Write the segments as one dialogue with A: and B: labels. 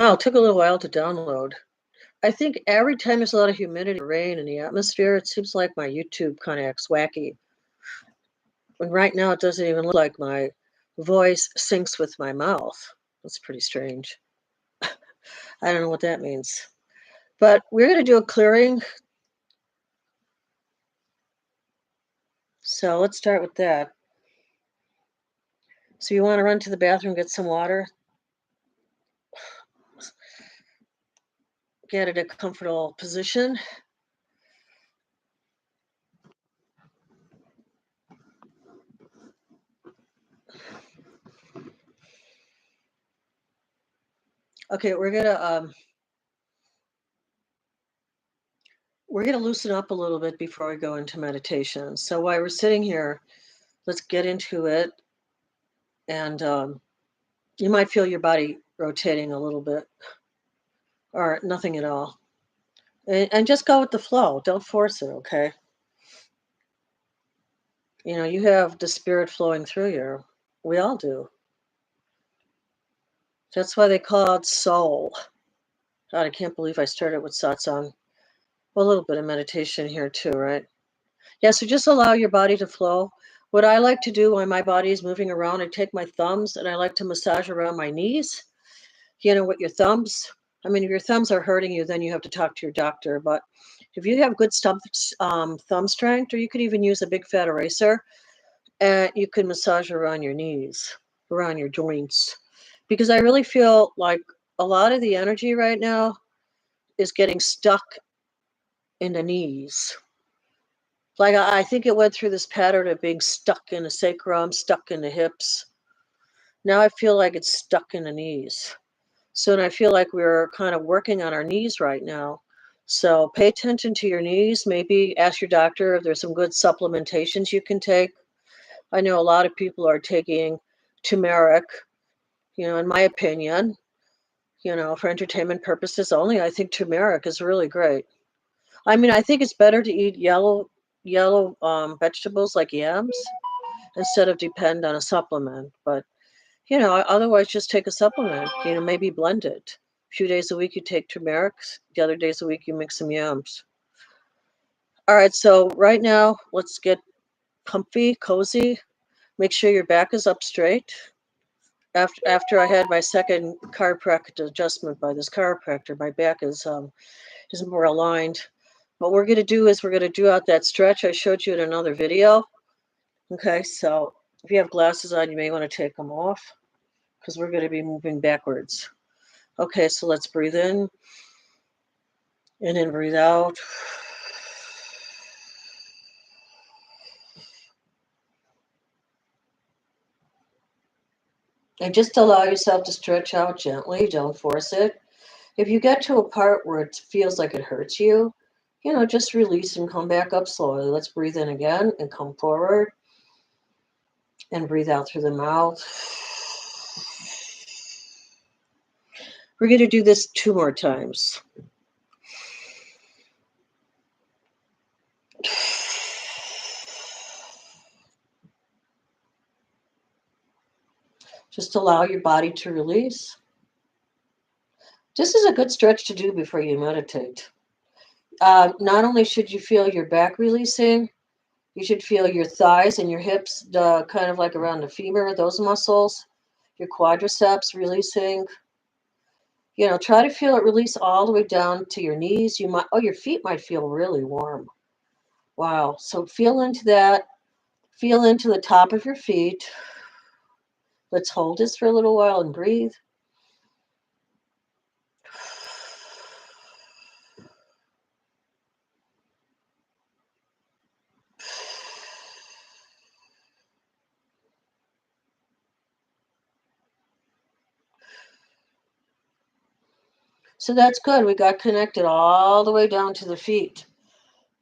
A: Oh, it took a little while to download. I think every time there's a lot of humidity, rain in the atmosphere, it seems like my YouTube kind of acts wacky. And right now, it doesn't even look like my voice syncs with my mouth. That's pretty strange. I don't know what that means. But we're going to do a clearing. So let's start with that. So you want to run to the bathroom, get some water, get in a comfortable position. Okay, we're gonna loosen up a little bit before we go into meditation. So while we're sitting here, let's get into it, and you might feel your body rotating a little bit, or nothing at all, and just go with the flow. Don't force it. Okay, you have the spirit flowing through you. We all do. That's why they call it soul. God, I can't believe I started with satsang. Well, a little bit of meditation here too, right? Yeah, so just allow your body to flow. What I like to do when my body is moving around, I take my thumbs and I like to massage around my knees. With your thumbs. I mean, if your thumbs are hurting you, then you have to talk to your doctor. But if you have good thumb strength, or you could even use a big fat eraser, and you can massage around your knees, around your joints. Because I really feel like a lot of the energy right now is getting stuck in the knees. Like I think it went through this pattern of being stuck in the sacrum, stuck in the hips. Now I feel like it's stuck in the knees. So and I feel like we're kind of working on our knees right now. So pay attention to your knees. Maybe ask your doctor if there's some good supplementations you can take. I know a lot of people are taking turmeric, in my opinion, for entertainment purposes only. I think turmeric is really great. I mean, I think it's better to eat yellow vegetables like yams instead of depend on a supplement. But otherwise just take a supplement. Maybe blend it. A few days a week you take turmeric. The other days a week you mix some yams. All right. So right now let's get comfy, cozy. Make sure your back is up straight. After I had my second chiropractic adjustment by this chiropractor, my back is more aligned. What we're going to do is we're going to do out that stretch I showed you in another video. Okay, so if you have glasses on, you may want to take them off because we're going to be moving backwards. Okay, so let's breathe in and then breathe out. And just allow yourself to stretch out gently. Don't force it. If you get to a part where it feels like it hurts you, just release and come back up slowly. Let's breathe in again and come forward and breathe out through the mouth. We're going to do this 2 more times. Just allow your body to release. This is a good stretch to do before you meditate. Not only should you feel your back releasing, you should feel your thighs and your hips, kind of like around the femur, those muscles, your quadriceps releasing. Try to feel it release all the way down to your knees. Your feet might feel really warm. Wow. So feel into that. Feel into the top of your feet. Let's hold this for a little while and breathe. So that's good. We got connected all the way down to the feet.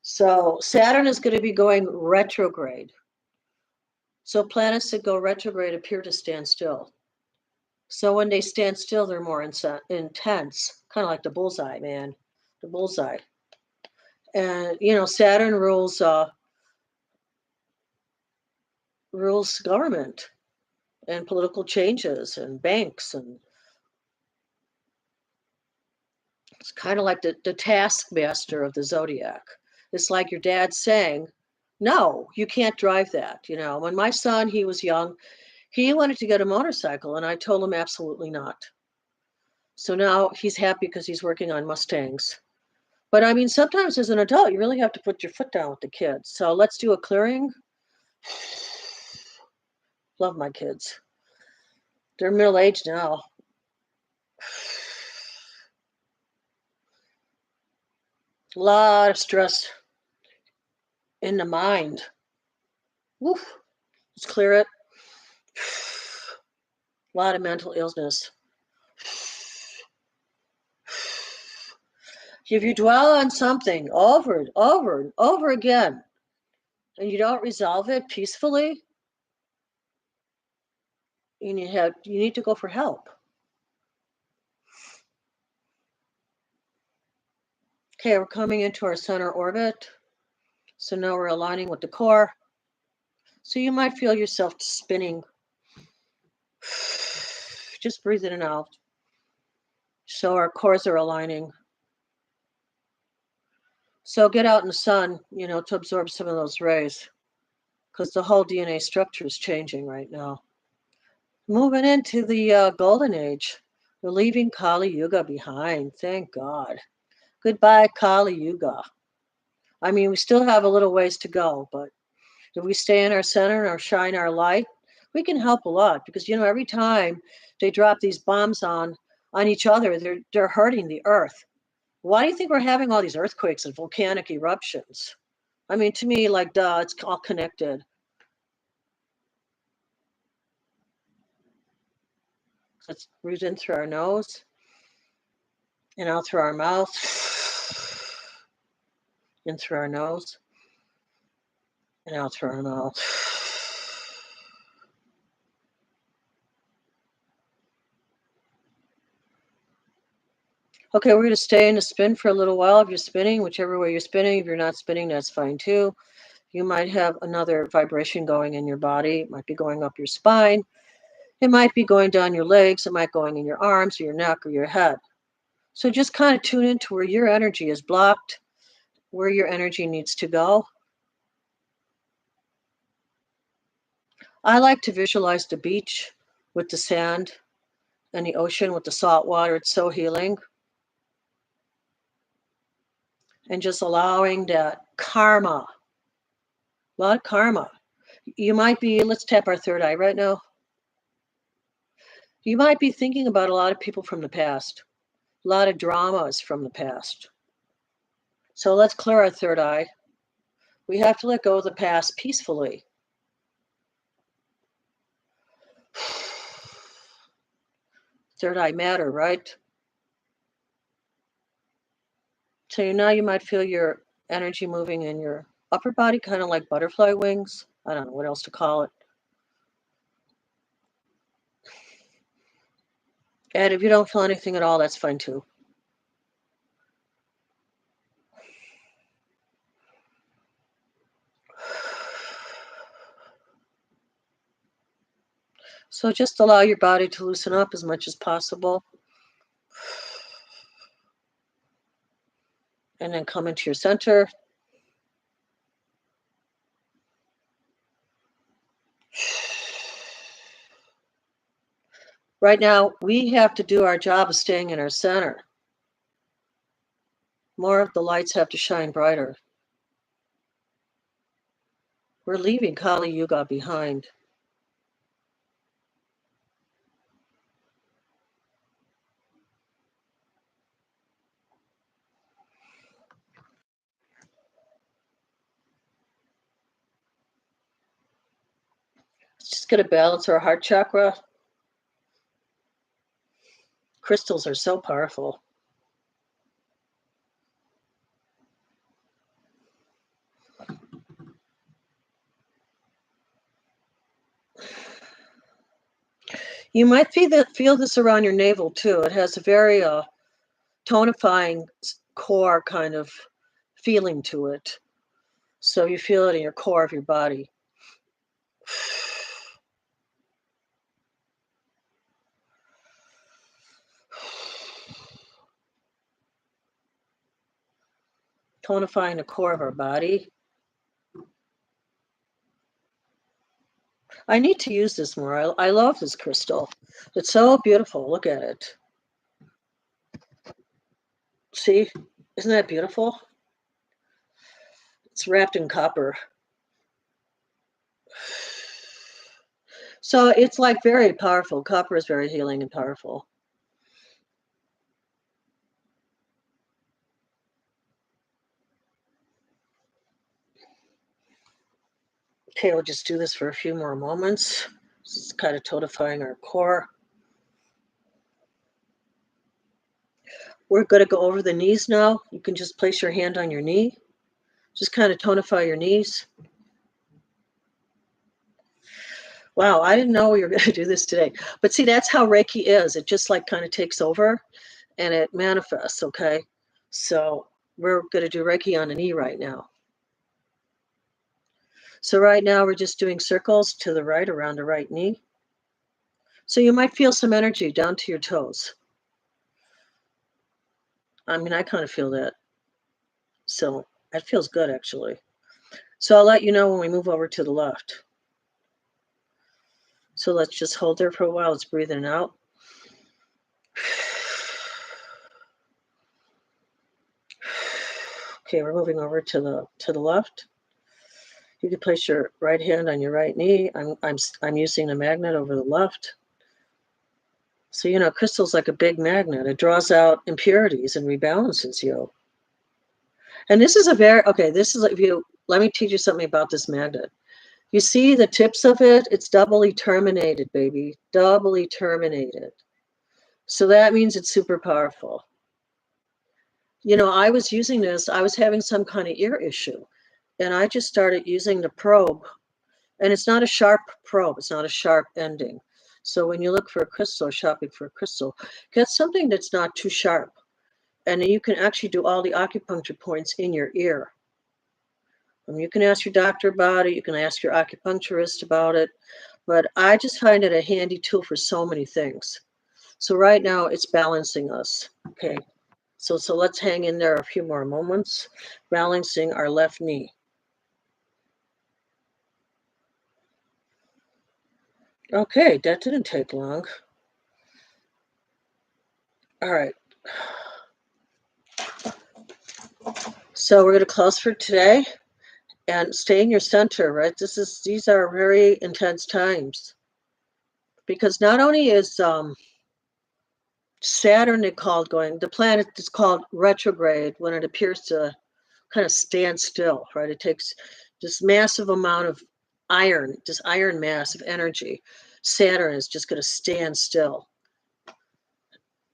A: So Saturn is going to be going retrograde. So planets that go retrograde appear to stand still. So when they stand still, they're more intense, kind of like the bullseye, man, the bullseye. And Saturn rules government and political changes and banks and It's kind of like the taskmaster of the zodiac. It's like your dad saying, no, you can't drive that. When my son, he was young, he wanted to get a motorcycle, and I told him absolutely not. So now he's happy because he's working on Mustangs. But I mean, sometimes as an adult, you really have to put your foot down with the kids. So let's do a clearing. Love my kids. They're middle aged now. A lot of stress in the mind. Woof. Let's clear it. A lot of mental illness. If you dwell on something over and over and over again, and you don't resolve it peacefully, you need to go for help. Okay, we're coming into our center orbit. So now we're aligning with the core. So you might feel yourself spinning. Just breathe in and out. So our cores are aligning. So get out in the sun, to absorb some of those rays, because the whole DNA structure is changing right now. Moving into the golden age. We're leaving Kali Yuga behind. Thank God. Goodbye, Kali Yuga. I mean, we still have a little ways to go, but if we stay in our center or shine our light, we can help a lot, because every time they drop these bombs on each other, they're hurting the earth. Why do you think we're having all these earthquakes and volcanic eruptions? I mean, to me, like, duh, it's all connected. Let's breathe in through our nose and out through our mouth. In through our nose and out through our mouth. Okay, we're going to stay in a spin for a little while. If you're spinning, whichever way you're spinning. If you're not spinning, that's fine too. You might have another vibration going in your body. It might be going up your spine. It might be going down your legs. It might be going in your arms or your neck or your head. So just kind of tune into where your energy is blocked, where your energy needs to go. I like to visualize the beach with the sand and the ocean with the salt water. It's so healing. And just allowing that karma, a lot of karma. You might be, let's tap our third eye right now. You might be thinking about a lot of people from the past, a lot of dramas from the past. So let's clear our third eye. We have to let go of the past peacefully. Third eye matter, right? So now you might feel your energy moving in your upper body, kind of like butterfly wings. I don't know what else to call it. And if you don't feel anything at all, that's fine too. So just allow your body to loosen up as much as possible. And then come into your center. Right now, we have to do our job of staying in our center. More of the lights have to shine brighter. We're leaving Kali Yuga behind. Let's just get a balance our heart chakra. Crystals are so powerful. You might feel this around your navel too. It has a very tonifying core kind of feeling to it. So you feel it in your core of your body. tonifying the core of our body. I need to use this more. I love this crystal. It's so beautiful. Look at it. See? Isn't that beautiful? It's wrapped in copper. So it's like very powerful. Copper is very healing and powerful. Okay, we'll just do this for a few more moments. It's kind of tonifying our core. We're going to go over the knees now. You can just place your hand on your knee. Just kind of tonify your knees. Wow, I didn't know we were going to do this today. But see, that's how Reiki is. It just like kind of takes over and it manifests, okay? So we're going to do Reiki on the knee right now. So right now we're just doing circles to the right around the right knee. So you might feel some energy down to your toes. I mean, I kind of feel that. So that feels good, actually. So I'll let you know when we move over to the left. So let's just hold there for a while. Let's breathe in and out. Okay, we're moving over to the left. You can place your right hand on your right knee. I'm using the magnet over the left. So you know, crystal's like a big magnet. It draws out impurities and rebalances you. And this is let me teach you something about this magnet. You see the tips of it? It's doubly terminated, baby. Doubly terminated. So that means it's super powerful. You know, I was using this, I was having some kind of ear issue. And I just started using the probe. And it's not a sharp probe, it's not a sharp ending. So when you look for a crystal, shopping for a crystal, get something that's not too sharp. And then you can actually do all the acupuncture points in your ear. You can ask your doctor about it, you can ask your acupuncturist about it, but I just find it a handy tool for so many things. So right now it's balancing us, okay? So let's hang in there a few more moments, balancing our left knee. Okay, that didn't take long. All right. So we're going to close for today and stay in your center, right? These are very intense times because not only is Saturn the planet is called retrograde when it appears to kind of stand still, right? It takes this massive amount of iron, this iron mass of energy. Saturn is just going to stand still.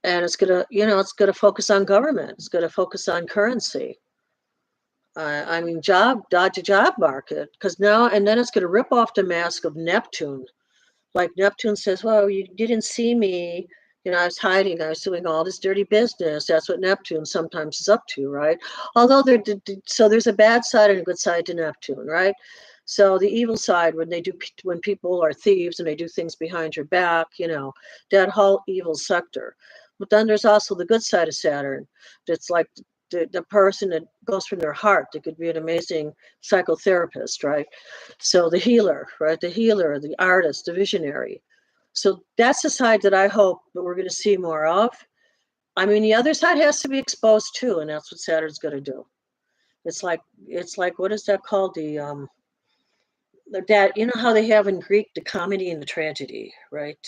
A: And it's going to focus on government. It's going to focus on currency. I mean, job market, because now, and then it's going to rip off the mask of Neptune. Like Neptune says, well, you didn't see me. You know, I was hiding. I was doing all this dirty business. That's what Neptune sometimes is up to, right? Although there's a bad side and a good side to Neptune, right? So the evil side, when people are thieves and they do things behind your back, you know, that whole evil sector. But then there's also the good side of Saturn. That's like the person that goes from their heart. That could be an amazing psychotherapist, right? So the healer, right? The healer, the artist, the visionary. So that's the side that I hope that we're going to see more of. I mean, the other side has to be exposed too, and that's what Saturn's going to do. It's like what is that called? That, you know how they have in Greek the comedy and the tragedy, right?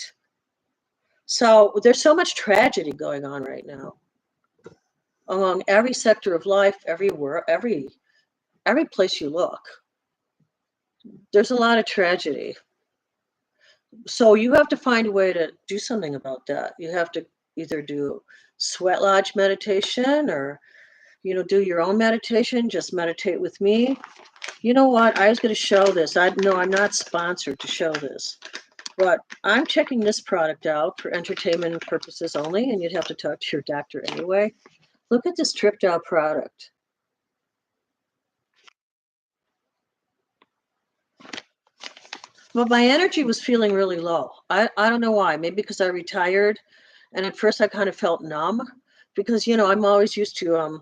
A: So there's so much tragedy going on right now along every sector of life, everywhere, every place you look. There's a lot of tragedy. So you have to find a way to do something about that. You have to either do sweat lodge meditation or, you know, do your own meditation, just meditate with me. You know what? I was going to show this. I'm not sponsored to show this, but I'm checking this product out for entertainment purposes only, and you'd have to talk to your doctor anyway. Look at this tripped out product. But my energy was feeling really low. I don't know why. Maybe because I retired, and at first I kind of felt numb because, you know, I'm always used to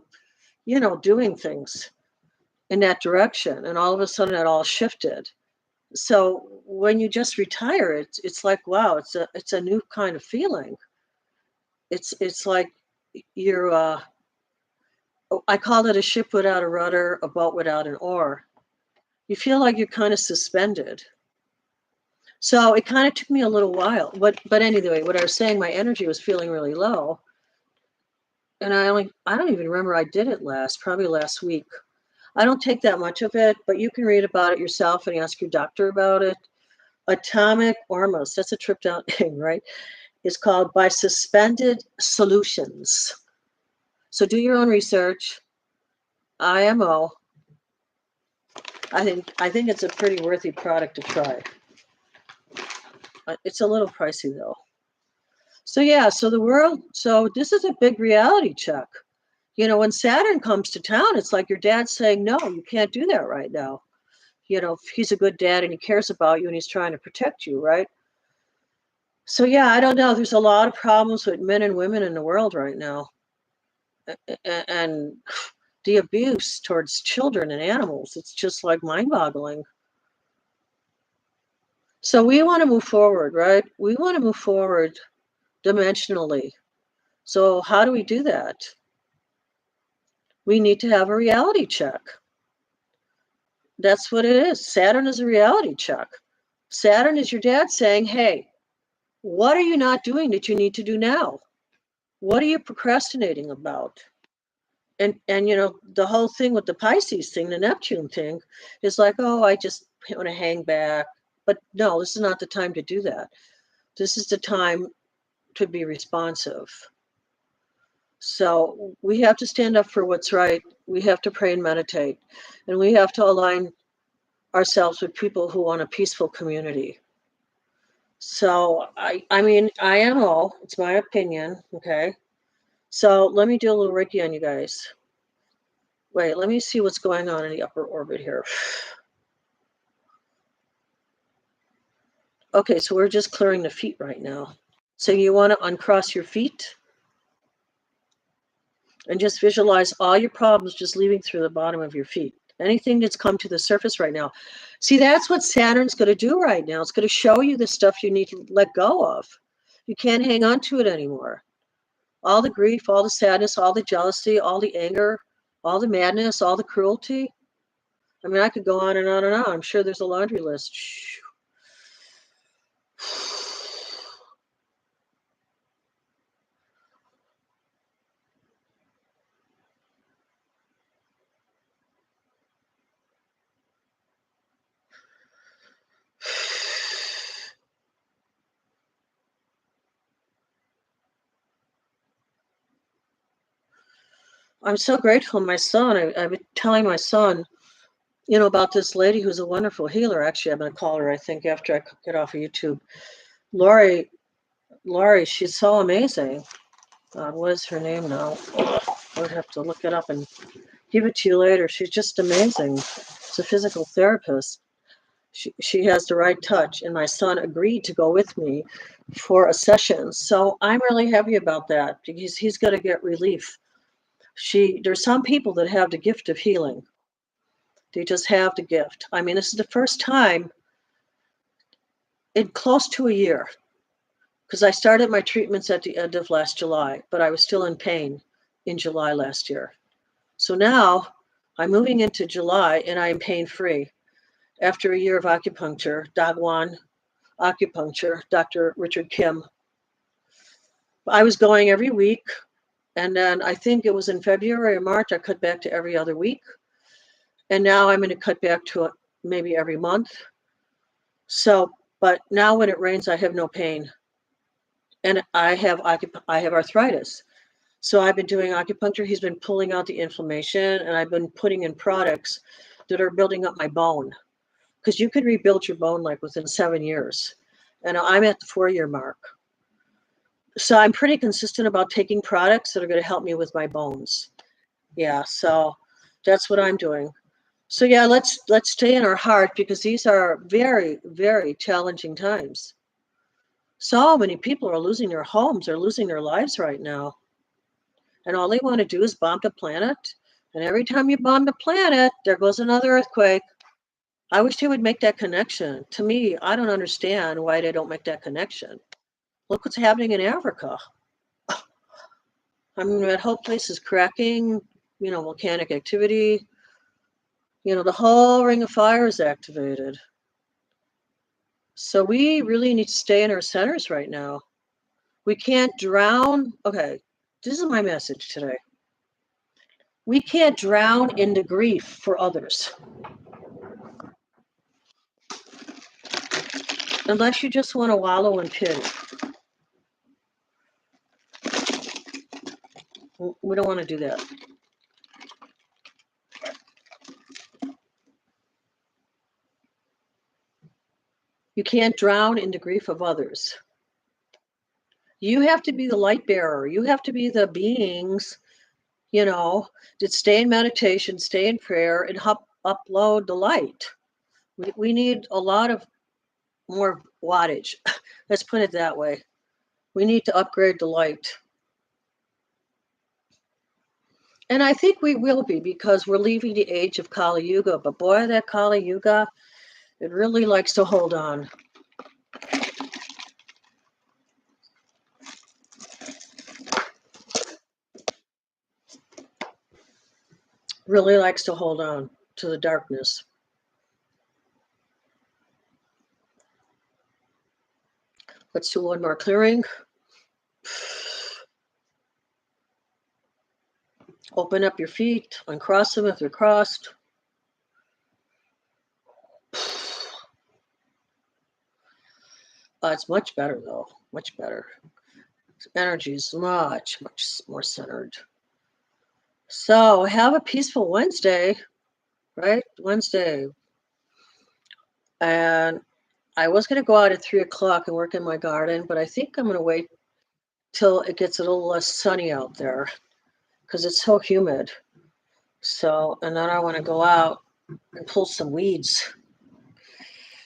A: doing things in that direction. And all of a sudden it all shifted. So when you just retire, it's like, wow, it's a new kind of feeling. It's like you're I call it a ship without a rudder, a boat without an oar. You feel like you're kind of suspended. So it kind of took me a little while. But anyway, what I was saying, my energy was feeling really low. And I don't even remember I did it probably last week. I don't take that much of it, but you can read about it yourself and ask your doctor about it. Atomic Ormos, that's a trip down name, right? It's called By Suspended Solutions. So do your own research. IMO. I think it's a pretty worthy product to try. It's a little pricey though. So yeah, so this is a big reality check. When Saturn comes to town, it's like your dad's saying, no, you can't do that right now. He's a good dad and he cares about you and he's trying to protect you, right? So yeah, I don't know. There's a lot of problems with men and women in the world right now. And the abuse towards children and animals, it's just like mind-boggling. So we want to move forward, right? We want to move forward dimensionally. So how do we do that? We need to have a reality check. That's what it is. Saturn is a reality check. Saturn is your dad saying, hey, what are you not doing that you need to do now? What are you procrastinating about? And the whole thing with the Pisces thing, the Neptune thing, is like, oh, I just want to hang back. But no, this is not the time to do that. This is the time to be responsive. So we have to stand up for what's right. We have to pray and meditate. And we have to align ourselves with people who want a peaceful community. So I mean, IMO, it's my opinion, okay? So let me do a little Reiki on you guys. Wait, let me see what's going on in the upper orbit here. Okay, so we're just clearing the feet right now. So you want to uncross your feet and just visualize all your problems just leaving through the bottom of your feet. Anything that's come to the surface right now. See, that's what Saturn's going to do right now. It's going to show you the stuff you need to let go of. You can't hang on to it anymore. All the grief, all the sadness, all the jealousy, all the anger, all the madness, all the cruelty. I mean, I could go on and on and on. I'm sure there's a laundry list. I'm so grateful. My son, I've been telling my son, about this lady who's a wonderful healer. Actually, I'm going to call her, I think, after I get off of YouTube. Lori, she's so amazing. What is her name now? I would have to look it up and give it to you later. She's just amazing. She's a physical therapist. She has the right touch, and my son agreed to go with me for a session. So I'm really happy about that because he's going to get relief. There's some people that have the gift of healing. They just have the gift. I mean, this is the first time in close to a year, because I started my treatments at the end of last July, but I was still in pain in July last year. So now I'm moving into July and I am pain-free after a year of acupuncture, Dagwan acupuncture, Dr. Richard Kim. I was going every week, and then I think it was in February or March, I cut back to every other week. And now I'm going to cut back to maybe every month. So, but now when it rains, I have no pain. And I have arthritis. So I've been doing acupuncture. He's been pulling out the inflammation, and I've been putting in products that are building up my bone. Because you can rebuild your bone like within 7 years. And I'm at the 4-year mark. So I'm pretty consistent about taking products that are going to help me with my bones. Yeah, so that's what I'm doing. So yeah, let's stay in our heart because these are very, very challenging times. So many people are losing their homes, they're losing their lives right now. And all they want to do is bomb the planet, And every time you bomb the planet, there goes another earthquake. I wish they would make that connection. To me, I don't understand why they don't make that connection. Look what's happening in Africa. I mean, that whole place is cracking, volcanic activity. The whole ring of fire is activated. So we really need to stay in our centers right now. We can't drown. Okay, this is my message today. We can't drown in the grief for others. Unless you just want to wallow in pity. We don't want to do that. You can't drown in the grief of others. You have to be the light bearer. You have to be the beings, that stay in meditation, stay in prayer, and upload the light. We need a lot of more wattage. Let's put it that way. We need to upgrade the light. And I think we will be, because we're leaving the age of Kali Yuga. But boy, that Kali Yuga, it really likes to hold on. Really likes to hold on to the darkness. Let's do one more clearing. Open up your feet, uncross them if they're crossed. It's much better, though. Much better. Energy is much, much more centered. So have a peaceful Wednesday, right? Wednesday. And I was going to go out at 3 o'clock and work in my garden, but I think I'm going to wait till it gets a little less sunny out there, because it's so humid. So, and then I want to go out and pull some weeds.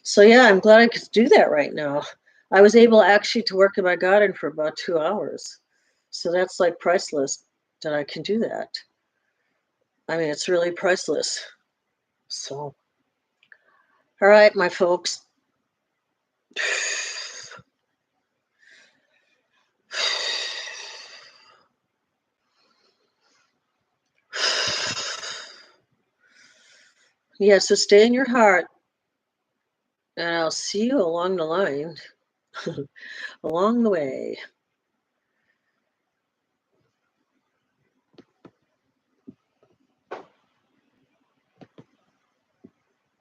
A: So yeah, I'm glad I could do that right now. I was able actually to work in my garden for about 2 hours. So that's like priceless that I can do that. I mean, it's really priceless. So, all right, my folks. Yeah, so stay in your heart, and I'll see you along the line, along the way.